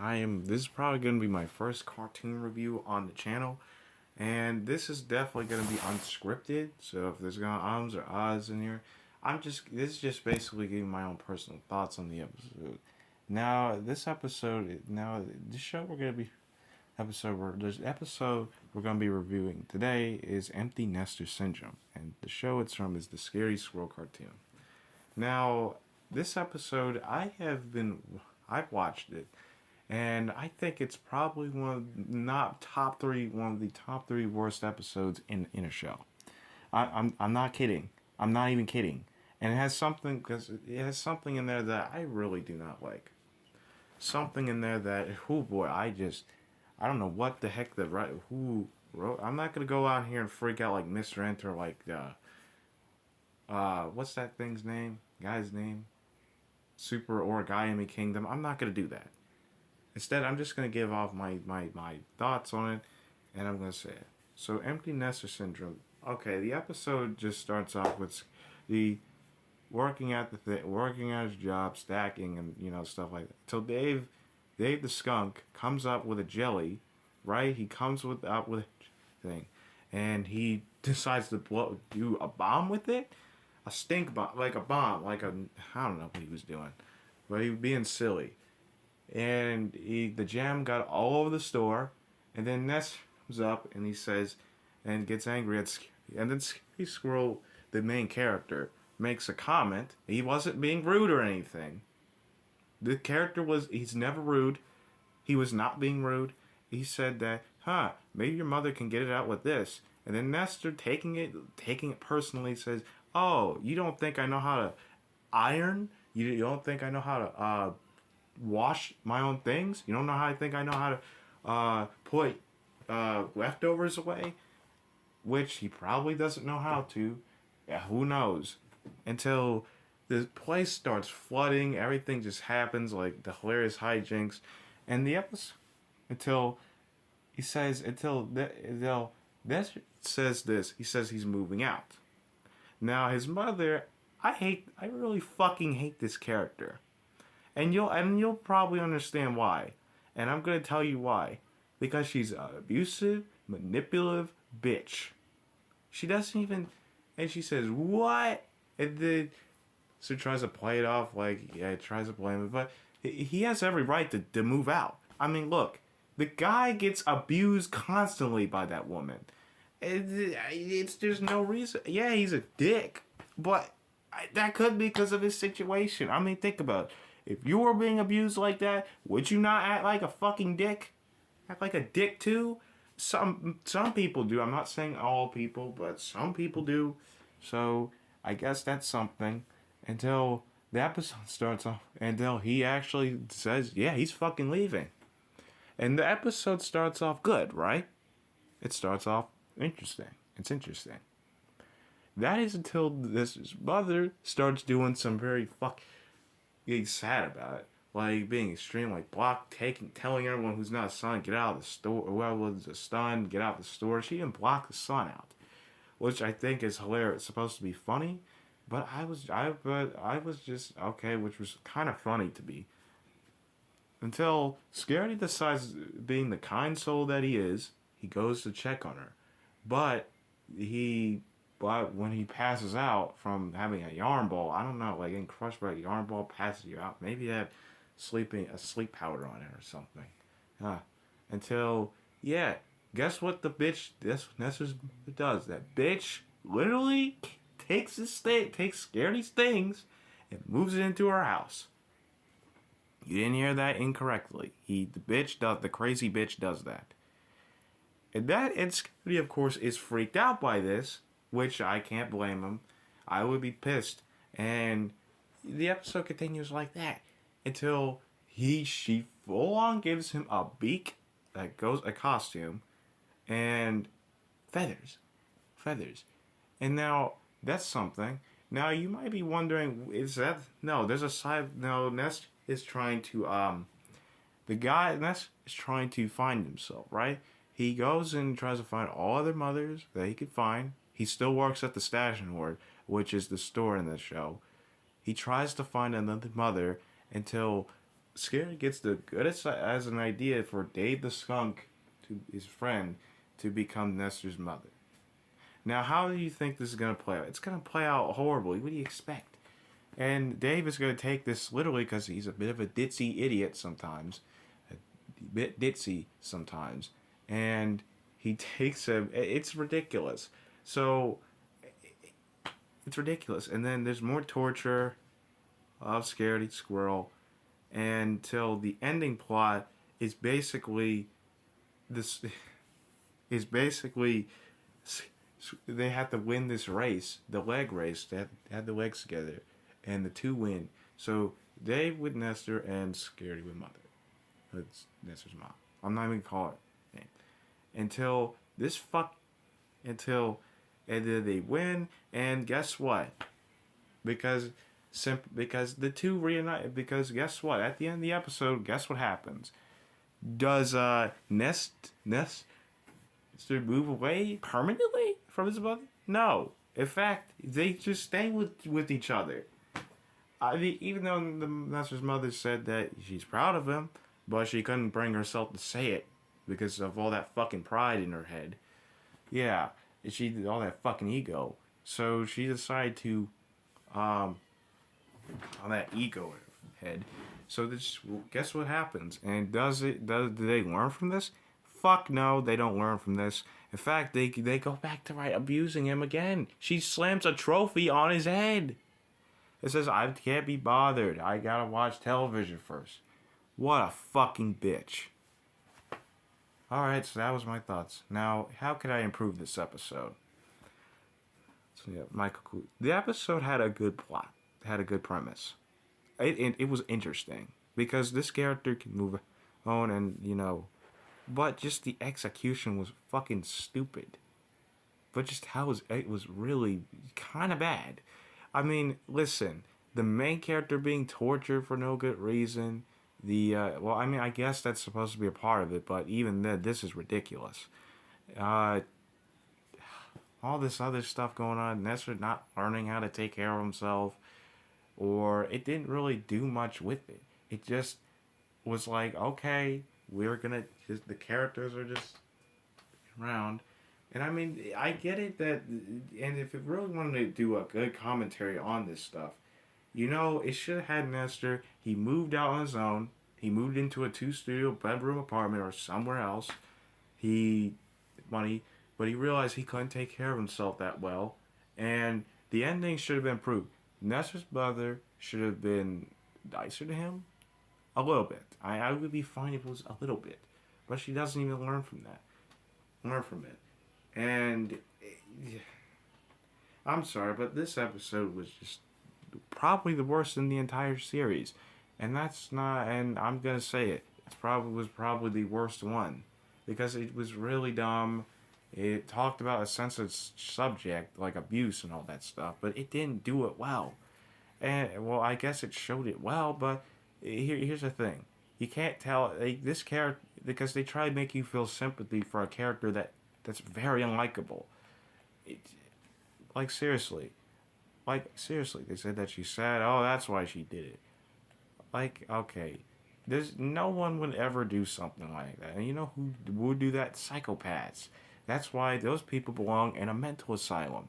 This is probably going to be my first cartoon review on the channel, and this is definitely going to be unscripted. So if there's going to ums or ahs in here, this is just basically giving my own personal thoughts on the episode. This show we're going to be episode we're going to be reviewing today is Empty Nestor Syndrome, and the show it's from is the Scary Squirrel cartoon. Now, this episode I've watched it, and I think it's probably one of the top three worst episodes in a show. I'm not kidding. I'm not even kidding. And it has something in there that I really do not like. Something in there that, oh boy, I don't know what the heck who wrote. I'm not gonna go out here and freak out like Mr. Enter, what's that thing's name? Guy's name? Super Origami Kingdom. I'm not gonna do that. Instead, I'm just going to give off my thoughts on it, and I'm going to say it. So, Empty Nester Syndrome. Okay, the episode just starts off with the working at his job, stacking, and stuff like that. So Dave the skunk comes up with a jelly, right? He comes up with a thing, and he decides to do a bomb with it, a stink bomb, like a bomb, I don't know what he was doing, but he was being silly. And the jam got all over the store, and then Ness comes up and he says, and gets angry and then Scary Squirrel, the main character, makes a comment. He wasn't being rude or anything. The character he's never rude. He was not being rude. He said that, maybe your mother can get it out with this. And then Nestor, taking it personally, says, oh, you don't think I know how to iron? You don't think I know how to, wash my own things? You don't know how I think I know how to put leftovers away? Which he probably doesn't know how to. Yeah, who knows? Until the place starts flooding, everything just happens, like the hilarious hijinks. And the episode, until this says this, he says he's moving out. Now his mother, I really fucking hate this character. And you'll probably understand why. And I'm gonna tell you why. Because she's an abusive, manipulative bitch. She doesn't even, and she says, what? And then, so tries to play it off tries to blame it, but he has every right to move out. I mean, look, the guy gets abused constantly by that woman. There's no reason. Yeah, he's a dick, but that could be because of his situation. I mean, think about it. If you were being abused like that, would you not act like a fucking dick? Act like a dick too? Some people do. I'm not saying all people, but some people do. So I guess that's something. Until the episode starts off, until he actually says, yeah, he's fucking leaving. And the episode starts off good, right? It starts off interesting. It's interesting. That is until this mother starts doing some very getting sad about it, like being extreme, like telling everyone who's not a son, get out of the store, or whoever was a son, get out of the store. She didn't block the son out, which I think is hilarious. It's supposed to be funny, but I was just okay, which was kind of funny to me. Until Scaredy decides, being the kind soul that he is, he goes to check on her, but when he passes out from having a yarn ball, I don't know, like getting crushed by a yarn ball passes you out. Maybe he had a sleep powder on it or something. Until, yeah, guess what the bitch, Nestor does? That bitch literally takes Scaredy's things and moves it into her house. You didn't hear that incorrectly. The crazy bitch does that. And Scaredy, of course, is freaked out by this, which I can't blame him. I would be pissed. And the episode continues like that until she full on gives him a beak that goes a costume and feathers. And now that's something. Now you might be wondering, Nest is trying to Nest is trying to find himself, right? He goes and tries to find all other mothers that he could find. He still works at the Station Ward, which is the store in the show. He tries to find another mother until Scary gets the goodest as an idea for Dave the Skunk, to his friend, to become Nestor's mother. Now, how do you think this is going to play out? It's going to play out horribly. What do you expect? And Dave is going to take this literally because he's a bit of a ditzy idiot sometimes. A bit ditzy sometimes. And he takes him. It's ridiculous. So, it's ridiculous. And then there's more torture of Scaredy Squirrel until the ending plot is basically this is basically they have to win this race, the leg race. They had the legs together, and the two win. So Dave with Nestor and Scaredy with Mother. It's Nestor's mom. I'm not even gonna call it name until this until and then they win. And guess what? Because the two reunite. Because guess what? At the end of the episode, guess what happens? Does Nestor move away permanently from his mother? No. In fact, they just stay with each other. I mean, even though Nestor's mother said that she's proud of him, but she couldn't bring herself to say it because of all that fucking pride in her head. Yeah, she did all that fucking ego. So she decided to, on that ego head. So this, guess what happens? And do they learn from this? Fuck no, they don't learn from this. In fact, they go back to abusing him again. She slams a trophy on his head. It says, I can't be bothered. I gotta watch television first. What a fucking bitch. Alright, so that was my thoughts. Now, how could I improve this episode? So yeah, Michael, the episode had a good plot. Had a good premise. It was interesting because this character can move on and, but just the execution was fucking stupid. But just how it was really kind of bad. I mean, listen, the main character being tortured for no good reason. I guess that's supposed to be a part of it, but even then, this is ridiculous. All this other stuff going on, Nestor not learning how to take care of himself. Or it didn't really do much with it. It just was like, okay, the characters are just around. And I mean, I get it that, and if it really wanted to do a good commentary on this stuff, it should have had Nestor. He moved out on his own. He moved into a 2-studio bedroom apartment or somewhere else. But he realized he couldn't take care of himself that well. And the ending should have been proved. Nestor's mother should have been nicer to him. A little bit. I would be fine if it was a little bit. But she doesn't even learn from it. And I'm sorry, but this episode was just probably the worst in the entire series. And I'm going to say it. Was probably the worst one. Because it was really dumb. It talked about a sensitive subject like abuse and all that stuff, but it didn't do it well. And well, I guess it showed it well, but here's the thing: you can't tell this character because they try to make you feel sympathy for a character that's very unlikable. Seriously, they said that she's sad. Oh, that's why she did it. Okay. No one would ever do something like that. And you know who would do that? Psychopaths. That's why those people belong in a mental asylum.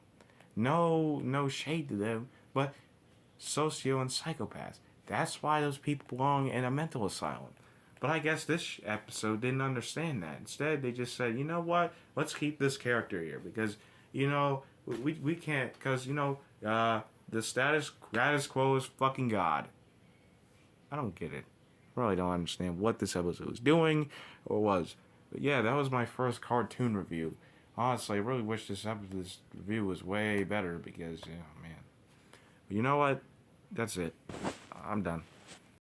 No shade to them, but socio and psychopaths. That's why those people belong in a mental asylum. But I guess this episode didn't understand that. Instead, they just said, you know what? Let's keep this character here because, we can't, because, the status quo is fucking God. I don't get it. I really don't understand what this episode was doing or was. But yeah, that was my first cartoon review. Honestly, I really wish this review was way better because, man. But you know what? That's it. I'm done.